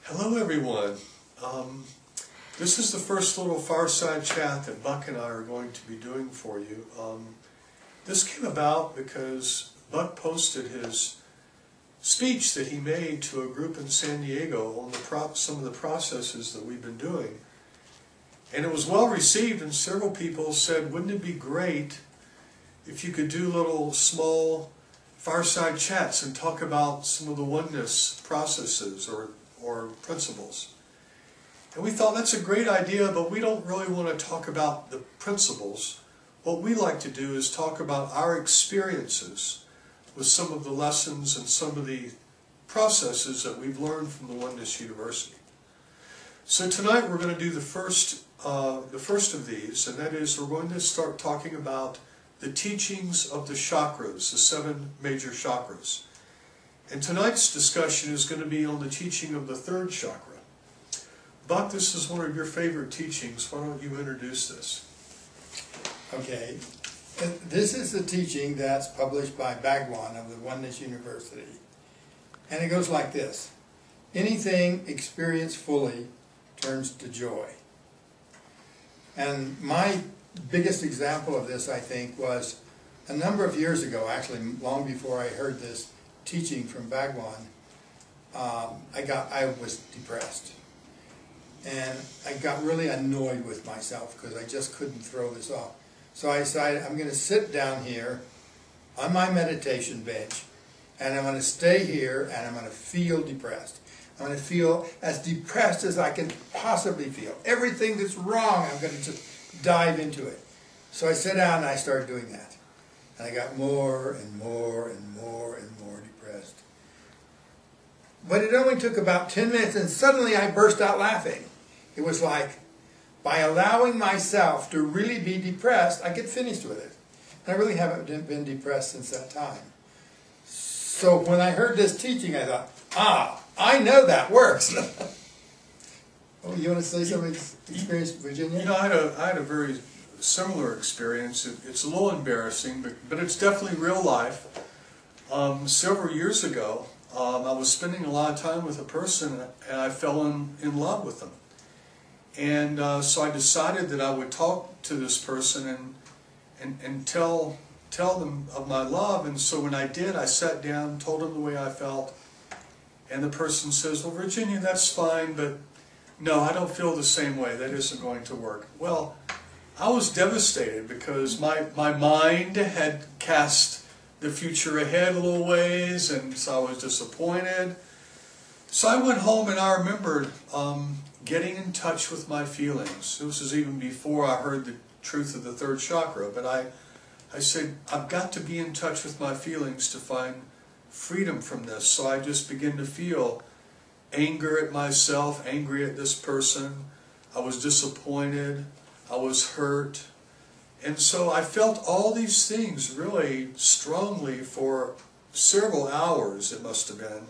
Hello everyone. This is the first little fireside chat that Buck and I are going to be doing for you. This came about because Buck posted his speech that he made to a group in San Diego on some of the processes that we've been doing. And it was well received, and several people said, wouldn't it be great if you could do little small fireside chats and talk about some of the oneness processes or principles. And we thought that's a great idea, but we don't really want to talk about the principles. What we like to do is talk about our experiences with some of the lessons and some of the processes that we've learned from the Oneness University. So tonight we're going to do the first of these, and that is we're going to start talking about the teachings of the chakras, the 7 major chakras. And tonight's discussion is going to be on the teaching of the 3rd chakra. Buck, this is one of your favorite teachings. Why don't you introduce this? Okay. This is the teaching that's published by Bhagwan of the Oneness University. And it goes like this. Anything experienced fully turns to joy. And my biggest example of this, I think, was a number of years ago, actually long before I heard this teaching from Bhagwan. I was depressed. And I got really annoyed with myself because I just couldn't throw this off. So I decided I'm going to sit down here on my meditation bench, and I'm going to stay here, and I'm going to feel depressed. I'm going to feel as depressed as I can possibly feel. Everything that's wrong, I'm going to just dive into it. So I sat down and I started doing that. And I got more and more and more and more depressed. But it only took about 10 minutes, and suddenly I burst out laughing. It was like, by allowing myself to really be depressed, I get finished with it. And I really haven't been depressed since that time. So when I heard this teaching, I thought, I know that works. Oh, you want to say something experience, Virginia? You know, I had a very similar experience. It's a little embarrassing, but it's definitely real life. Several years ago, I was spending a lot of time with a person, and I fell in love with them. And so I decided that I would talk to this person and tell them of my love. And so when I did, I sat down, told them the way I felt, and the person says, well, Virginia, that's fine, but no, I don't feel the same way. That isn't going to work. Well, I was devastated because my mind had cast the future ahead a little ways, and so I was disappointed. So I went home, and I remembered getting in touch with my feelings. This was even before I heard the truth of the 3rd chakra, but I said, I've got to be in touch with my feelings to find freedom from this. So I just began to feel anger at myself, angry at this person. I was disappointed. I was hurt. And so I felt all these things really strongly for several hours, it must have been.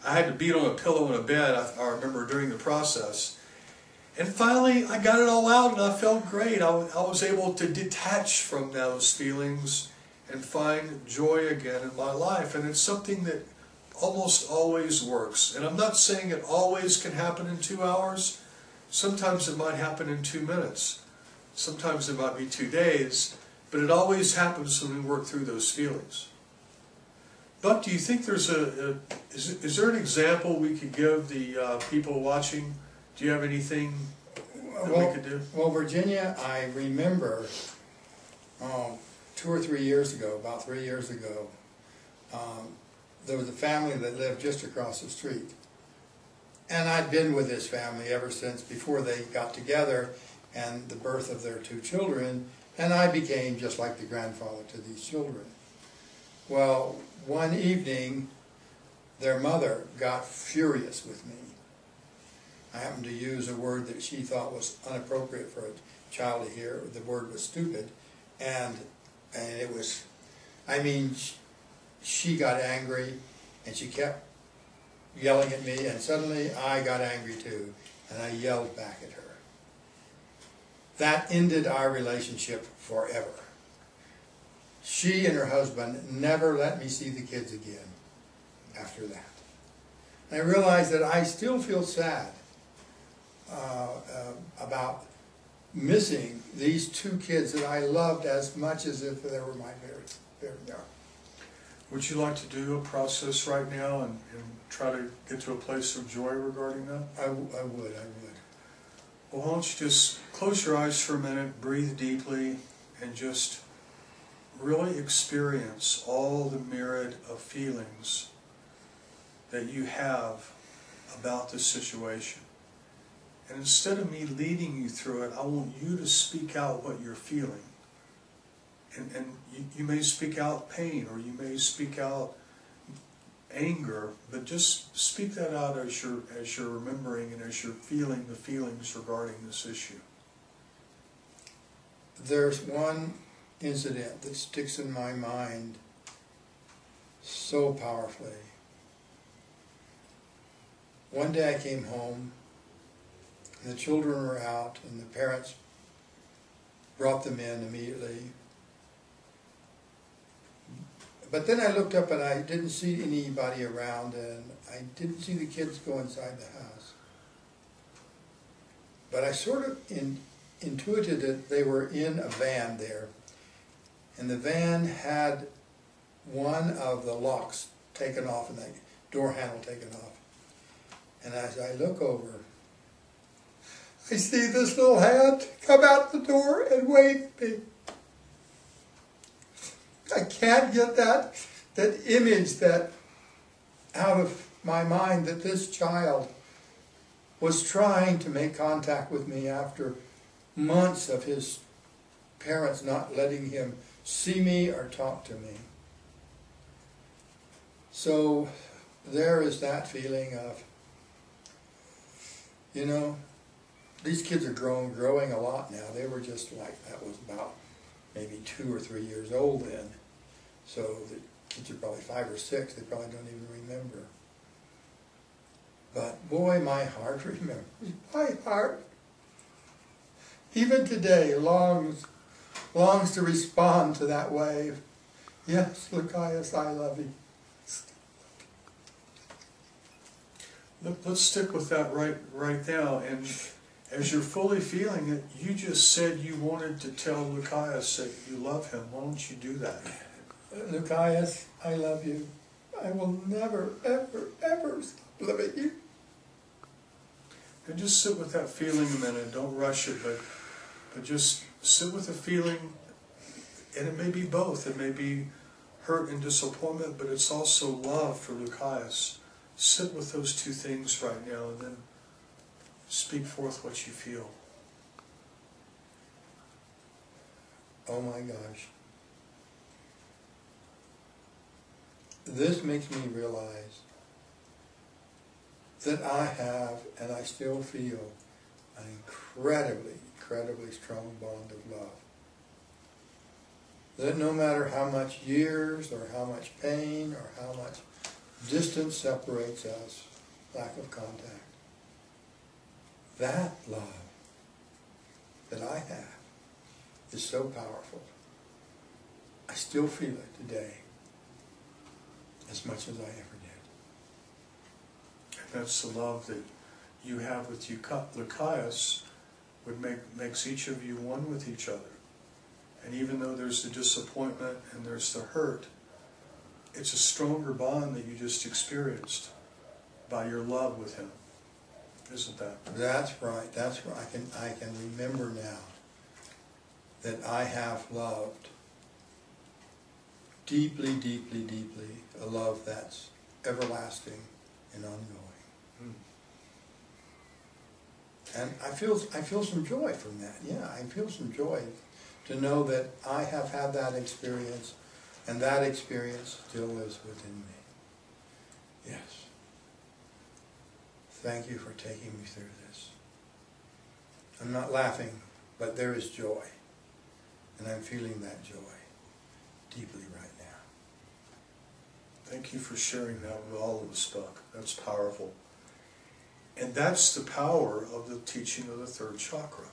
I had to beat on a pillow in a bed, I remember, during the process. And finally, I got it all out, and I felt great. I was able to detach from those feelings and find joy again in my life. And it's something that almost always works. And I'm not saying it always can happen in 2 hours. Sometimes it might happen in 2 minutes. Sometimes it might be 2 days. But it always happens when we work through those feelings. Buck, do you think there's is there an example we could give the people watching? Do you have anything that we could do? Well, Virginia, I remember 2 or 3 years ago, about 3 years ago, there was a family that lived just across the street. And I'd been with this family ever since before they got together and the birth of their 2 children, and I became just like the grandfather to these children. Well, one evening, their mother got furious with me. I happened to use a word that she thought was inappropriate for a child to hear. The word was stupid. And it was, I mean, she got angry, and she kept yelling at me, and suddenly I got angry too, and I yelled back at her. That ended our relationship forever. She and her husband never let me see the kids again after that. And I realized that I still feel sad about missing these two kids that I loved as much as if they were my very own. Would you like to do a process right now and try to get to a place of joy regarding that? I would. Well, why don't you just close your eyes for a minute, breathe deeply, and just really experience all the myriad of feelings that you have about this situation. And instead of me leading you through it, I want you to speak out what you're feeling. And you may speak out pain, or you may speak out anger, but just speak that out as you're remembering and as you're feeling the feelings regarding this issue. There's one incident that sticks in my mind so powerfully. One day I came home, and the children were out, and the parents brought them in immediately. But then I looked up and I didn't see anybody around, and I didn't see the kids go inside the house. But I sort of intuited that they were in a van there, and the van had one of the locks taken off and the door handle taken off. And as I look over, I see this little hand come out the door and wave me. I can't get that image that out of my mind, that this child was trying to make contact with me after months of his parents not letting him see me or talk to me. So there is that feeling of, you know, these kids are growing a lot now. They were just like, that was about maybe 2 or 3 years old then. So the kids are probably 5 or 6. They probably don't even remember. But boy, my heart remembers. My heart, even today, longs to respond to that wave. Yes, Lucius, I love you. Let's stick with that right now. And as you're fully feeling it, you just said you wanted to tell Lucius that you love him. Why don't you do that? Lucius, I love you. I will never, ever, ever stop loving you. And just sit with that feeling a minute. Don't rush it, but just sit with the feeling. And it may be both. It may be hurt and disappointment, but it's also love for Lucius. Sit with those two things right now, and then speak forth what you feel. Oh my gosh. This makes me realize that I have, and I still feel, an incredibly, incredibly strong bond of love. That no matter how much years, or how much pain, or how much distance separates us, lack of contact, that love that I have is so powerful. I still feel it today as much as I ever did. And that's the love that you have with Lucius, makes each of you one with each other. And even though there's the disappointment and there's the hurt, it's a stronger bond that you just experienced by your love with him. Isn't that? That's right. That's right. I can remember now that I have loved deeply, deeply, deeply, a love that's everlasting and ongoing. And I feel some joy from that. Yeah, I feel some joy to know that I have had that experience, and that experience still lives within me. Yes. Thank you for taking me through this. I'm not laughing, but there is joy. And I'm feeling that joy deeply right now. Thank you for sharing that with all of us, Buck. That's powerful. And that's the power of the teaching of the third chakra.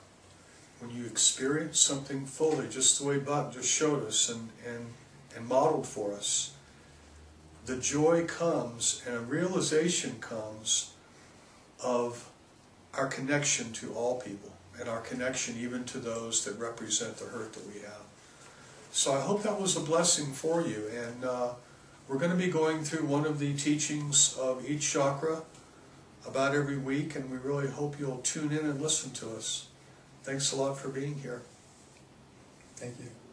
When you experience something fully, just the way Buck just showed us and modeled for us, the joy comes and a realization comes of our connection to all people and our connection even to those that represent the hurt that we have. So I hope that was a blessing for you, and we're going to be going through one of the teachings of each chakra about every week, and we really hope you'll tune in and listen to us. Thanks a lot for being here. Thank you.